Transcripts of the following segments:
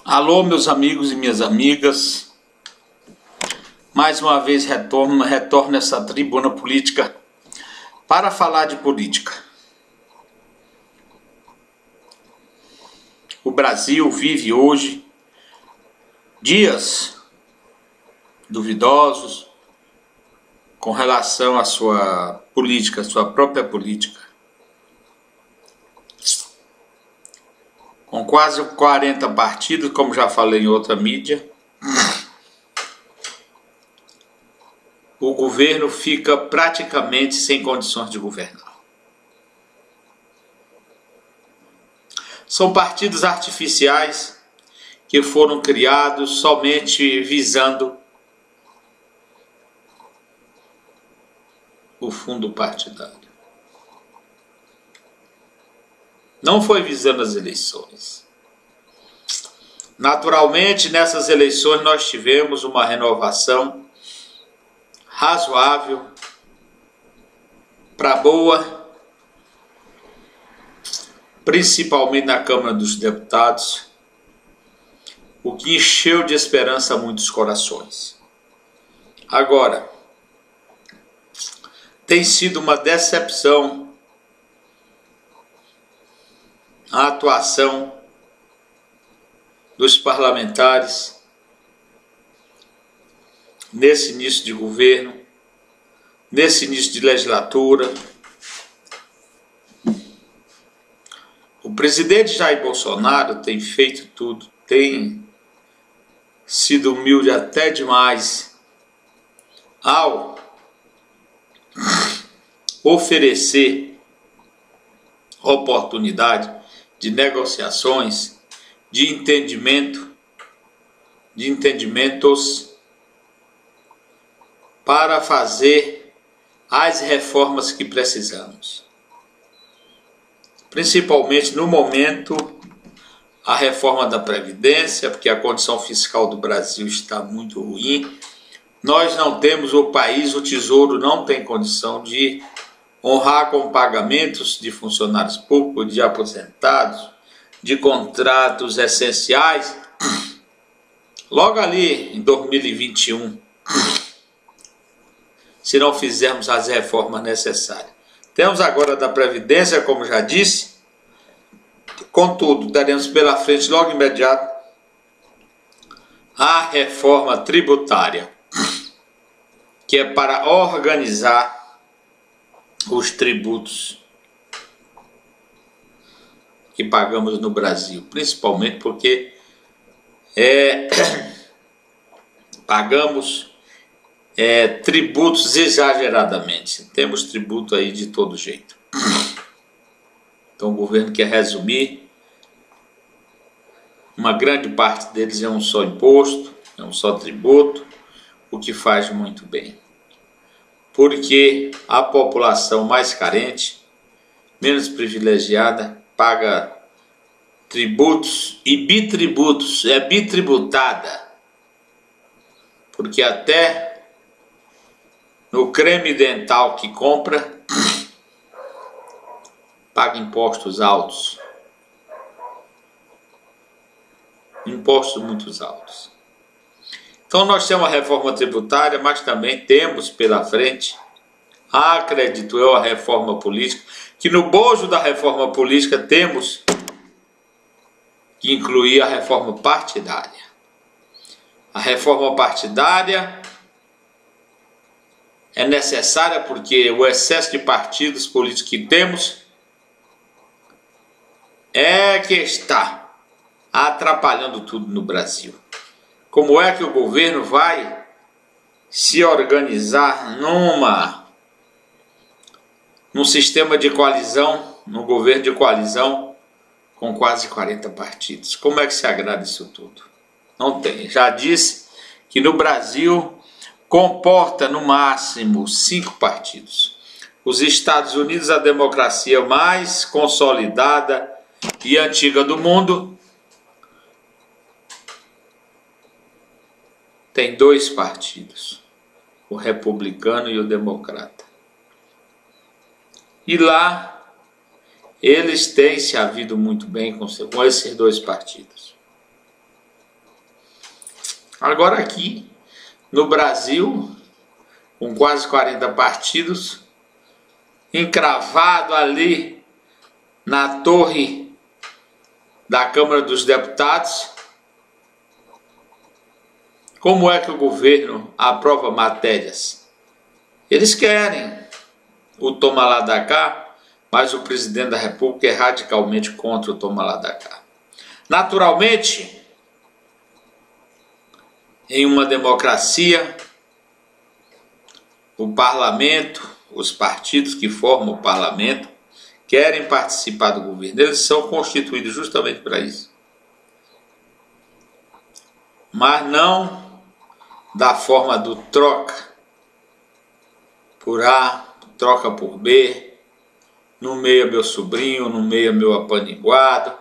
Alô, meus amigos e minhas amigas. Mais uma vez retorno essa tribuna política para falar de política. O Brasil vive hoje dias duvidosos com relação à sua política, à sua própria política. Com quase 40 partidos, como já falei em outra mídia, o governo fica praticamente sem condições de governar. São partidos artificiais que foram criados somente visando o fundo partidário. Não foi visando as eleições. Naturalmente, nessas eleições nós tivemos uma renovação razoável para boa, principalmente na Câmara dos Deputados, o que encheu de esperança muitos corações. Agora, tem sido uma decepção a atuação dos parlamentares nesse início de governo, nesse início de legislatura. O presidente Jair Bolsonaro tem feito tudo, tem sido humilde até demais ao oferecer oportunidade de negociações, de entendimentos para fazer as reformas que precisamos. Principalmente no momento, a reforma da Previdência, porque a condição fiscal do Brasil está muito ruim. Nós não temos, o país, o Tesouro não tem condição de honrar com pagamentos de funcionários públicos, de aposentados, de contratos essenciais, logo ali em 2021, se não fizermos as reformas necessárias. Temos agora da Previdência, como já disse, contudo, daremos pela frente logo imediato a reforma tributária, que é para organizar os tributos que pagamos no Brasil, principalmente porque pagamos tributos exageradamente. Temos tributo aí de todo jeito. Então o governo quer resumir. Uma grande parte deles é um só imposto, é um só tributo, o que faz muito bem. Porque a população mais carente, menos privilegiada, paga tributos e bitributos, é bitributada, porque até no creme dental que compra, paga impostos altos, impostos muito altos. Então nós temos a reforma tributária, mas também temos pela frente, acredito eu, a reforma política, que no bojo da reforma política temos que incluir a reforma partidária. A reforma partidária é necessária porque o excesso de partidos políticos que temos é que está atrapalhando tudo no Brasil. Como é que o governo vai se organizar num sistema de coalizão, num governo de coalizão com quase 40 partidos? Como é que se agrada isso tudo? Não tem. Já disse que no Brasil comporta no máximo 5 partidos. Os Estados Unidos, a democracia mais consolidada e antiga do mundo, tem 2 partidos, o republicano e o democrata. E lá eles têm se havido muito bem com esses 2 partidos. Agora aqui no Brasil, com quase 40 partidos, encravado ali na torre da Câmara dos Deputados, como é que o governo aprova matérias? Eles querem o toma lá da cá, mas o presidente da República é radicalmente contra o toma lá da cá. Naturalmente, em uma democracia, o parlamento, os partidos que formam o parlamento, querem participar do governo. Eles são constituídos justamente para isso. Mas não da forma do troca por A, troca por B, no meio é meu sobrinho, no meio é meu apaniguado.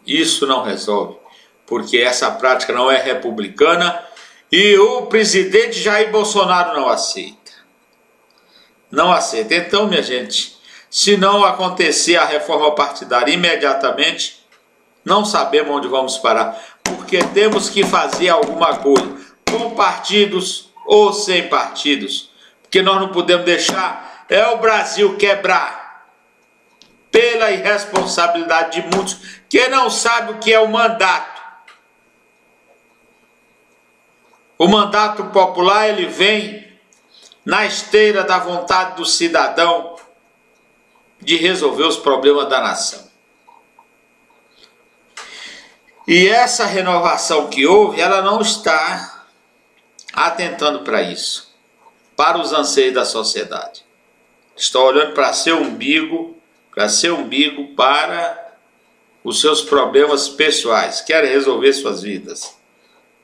Isso não resolve, porque essa prática não é republicana e o presidente Jair Bolsonaro não aceita. Não aceita. Então, minha gente, se não acontecer a reforma partidária imediatamente, não sabemos onde vamos parar, porque temos que fazer alguma coisa, com partidos ou sem partidos, porque nós não podemos deixar o Brasil quebrar pela irresponsabilidade de muitos que não sabem o que é o mandato. O mandato popular, ele vem na esteira da vontade do cidadão de resolver os problemas da nação. E essa renovação que houve, ela não está atentando para isso, para os anseios da sociedade. Está olhando para seu umbigo, para os seus problemas pessoais, querem resolver suas vidas.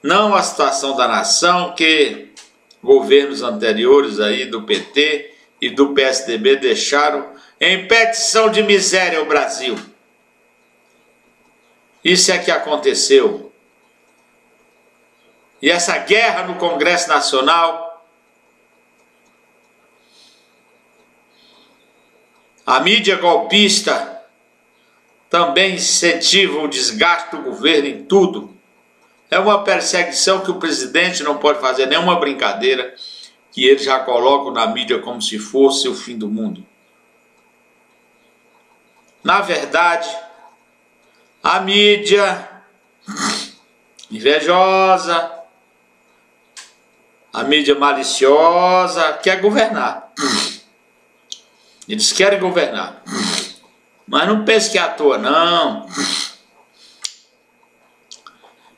Não a situação da nação que governos anteriores aí do PT e do PSDB deixaram em petição de miséria o Brasil. Isso é que aconteceu. E essa guerra no Congresso Nacional, a mídia golpista também incentiva o desgaste do governo em tudo. É uma perseguição que o presidente não pode fazer nenhuma brincadeira, que ele já coloca na mídia como se fosse o fim do mundo. Na verdade, a mídia invejosa, a mídia maliciosa quer governar. Eles querem governar. Mas não pense que é à toa, não.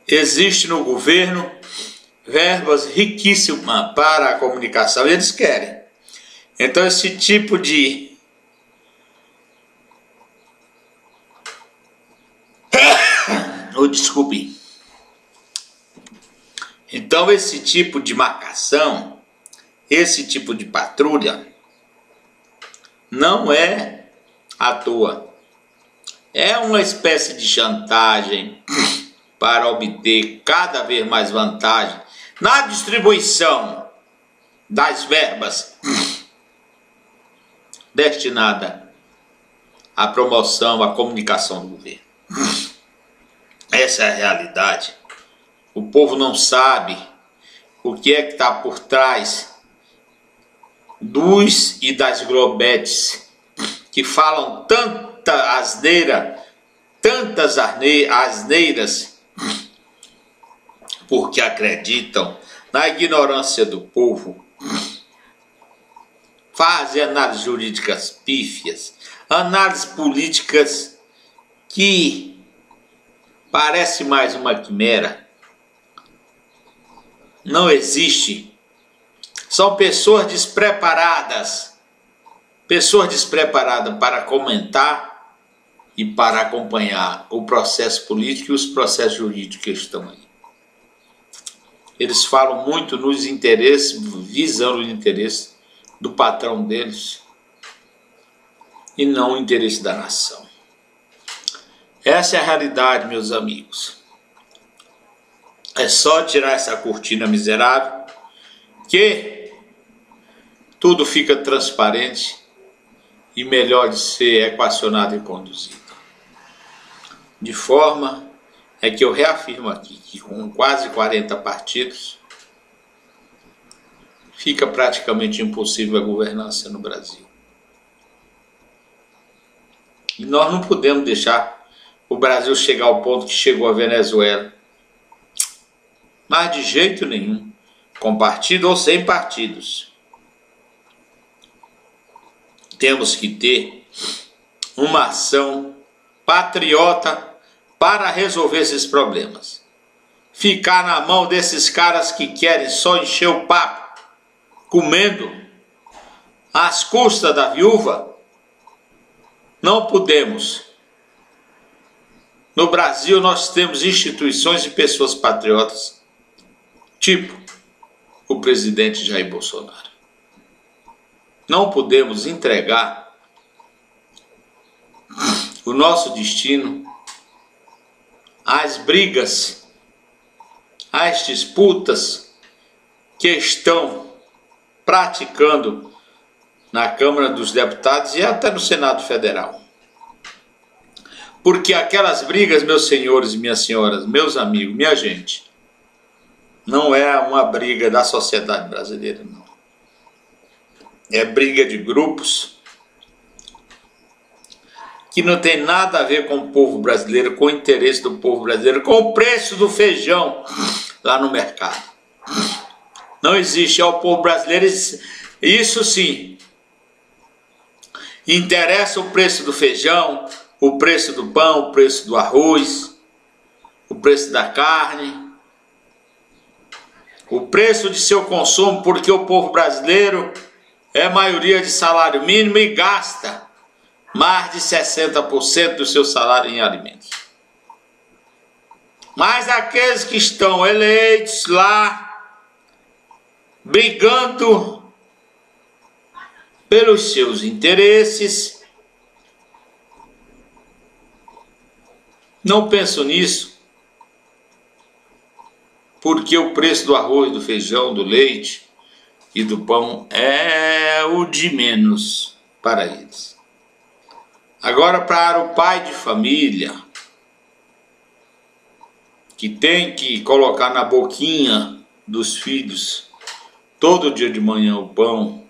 Existe no governo verbas riquíssimas para a comunicação. Eles querem. Então esse tipo de desculpe. Então esse tipo de marcação, esse tipo de patrulha, não é à toa. É uma espécie de chantagem para obter cada vez mais vantagem na distribuição das verbas destinada à promoção, à comunicação do governo. Essa é a realidade. O povo não sabe o que é que está por trás dos e das globetes que falam tanta asneira, tantas asneiras, porque acreditam na ignorância do povo, fazem análises jurídicas pífias, análises políticas que parece mais uma quimera. Não existe. São pessoas despreparadas para comentar e para acompanhar o processo político e os processos jurídicos que estão aí. Eles falam muito nos interesses, visando o interesse do patrão deles e não o interesse da nação. Essa é a realidade, meus amigos. É só tirar essa cortina miserável que tudo fica transparente e melhor de ser equacionado e conduzido. De forma é que eu reafirmo aqui que com quase 40 partidos fica praticamente impossível a governança no Brasil. E nós não podemos deixar o Brasil chegar ao ponto que chegou a Venezuela. Mas de jeito nenhum, com partido ou sem partidos. Temos que ter uma ação patriota para resolver esses problemas. Ficar na mão desses caras que querem só encher o papo, comendo às custas da viúva, não podemos. No Brasil nós temos instituições e pessoas patriotas, tipo o presidente Jair Bolsonaro. Não podemos entregar o nosso destino às brigas, às disputas que estão praticando na Câmara dos Deputados e até no Senado Federal. Porque aquelas brigas, meus senhores e minhas senhoras, meus amigos, minha gente, não é uma briga da sociedade brasileira, não. É briga de grupos que não tem nada a ver com o povo brasileiro, com o interesse do povo brasileiro, com o preço do feijão lá no mercado. Não existe ao povo brasileiro, isso sim, interessa o preço do feijão, o preço do pão, o preço do arroz, o preço da carne, o preço de seu consumo, porque o povo brasileiro é maioria de salário mínimo e gasta mais de 60% do seu salário em alimentos. Mas aqueles que estão eleitos lá, brigando pelos seus interesses, não pensam nisso, porque o preço do arroz, do feijão, do leite e do pão é o de menos para eles. Agora, para o pai de família, que tem que colocar na boquinha dos filhos todo dia de manhã o pão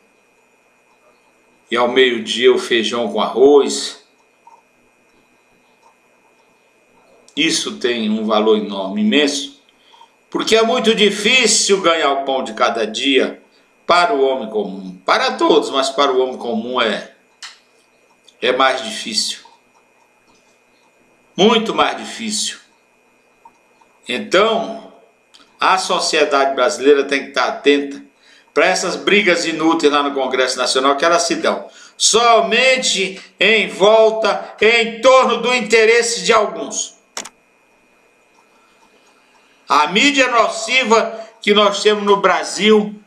e ao meio-dia o feijão com arroz, isso tem um valor enorme, imenso, porque é muito difícil ganhar o pão de cada dia para o homem comum. Para todos, mas para o homem comum é mais difícil. Muito mais difícil. Então, a sociedade brasileira tem que estar atenta para essas brigas inúteis lá no Congresso Nacional, que elas se dão somente em volta, em torno do interesse de alguns. A mídia nociva que nós temos no Brasil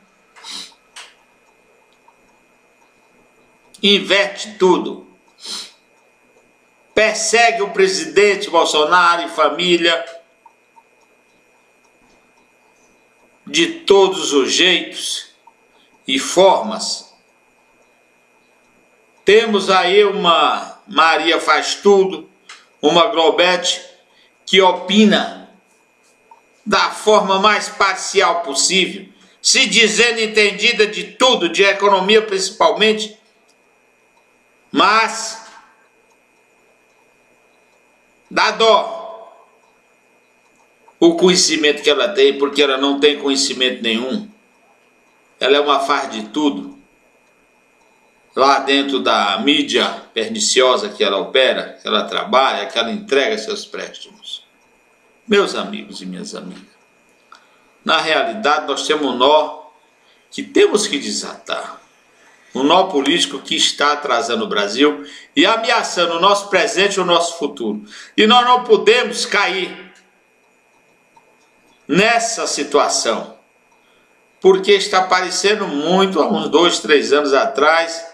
inverte tudo. Persegue o presidente Bolsonaro e família de todos os jeitos e formas. Temos aí uma Maria Faz Tudo, uma Globete, que opina da forma mais parcial possível, se dizendo entendida de tudo, de economia principalmente, mas dá dó o conhecimento que ela tem, porque ela não tem conhecimento nenhum. Ela é uma faz de tudo. Lá dentro da mídia perniciosa que ela opera, que ela trabalha, que ela entrega seus préstimos. Meus amigos e minhas amigas, na realidade nós temos um nó que temos que desatar. Um nó político que está atrasando o Brasil e ameaçando o nosso presente e o nosso futuro. E nós não podemos cair nessa situação, porque está parecendo muito há uns 2, 3 anos atrás,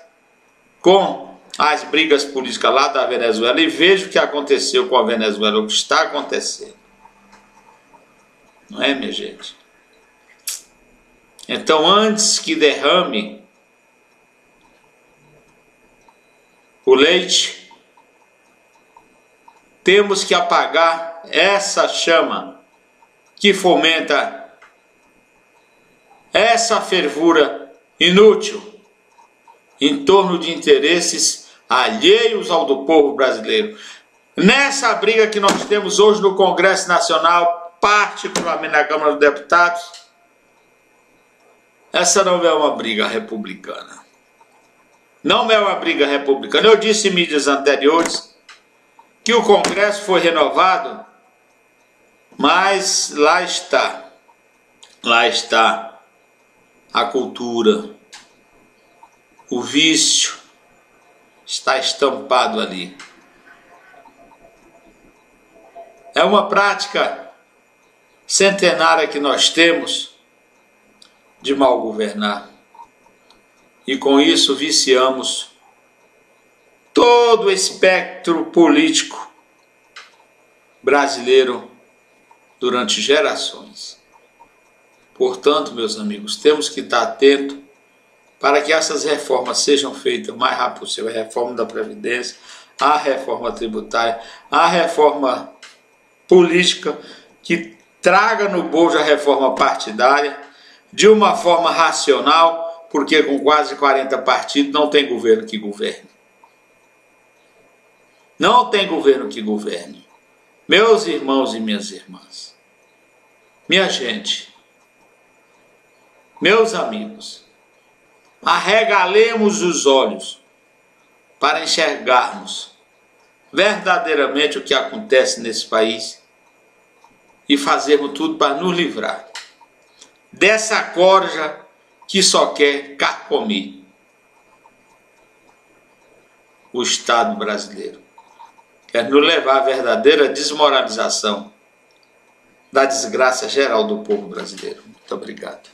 com as brigas políticas lá da Venezuela, e vejo o que aconteceu com a Venezuela, o que está acontecendo. Não é, minha gente? Então, antes que derrame o leite, temos que apagar essa chama que fomenta essa fervura inútil em torno de interesses alheios ao do povo brasileiro. Nessa briga que nós temos hoje no Congresso Nacional, particularmente na Câmara dos Deputados, essa não é uma briga republicana. Não é uma briga republicana. Eu disse em mídias anteriores que o Congresso foi renovado, mas lá está a cultura, o vício está estampado ali. É uma prática centenária que nós temos de mal governar. E com isso viciamos todo o espectro político brasileiro durante gerações. Portanto, meus amigos, temos que estar atentos para que essas reformas sejam feitas o mais rápido possível. A reforma da Previdência, a reforma tributária, a reforma política, que traga no bojo a reforma partidária de uma forma racional, porque com quase 40 partidos não tem governo que governe. Não tem governo que governe. Meus irmãos e minhas irmãs, minha gente, meus amigos, arregalemos os olhos para enxergarmos verdadeiramente o que acontece nesse país e fazermos tudo para nos livrar dessa corja que só quer carcomer o Estado brasileiro. Quer nos levar à verdadeira desmoralização da desgraça geral do povo brasileiro. Muito obrigado.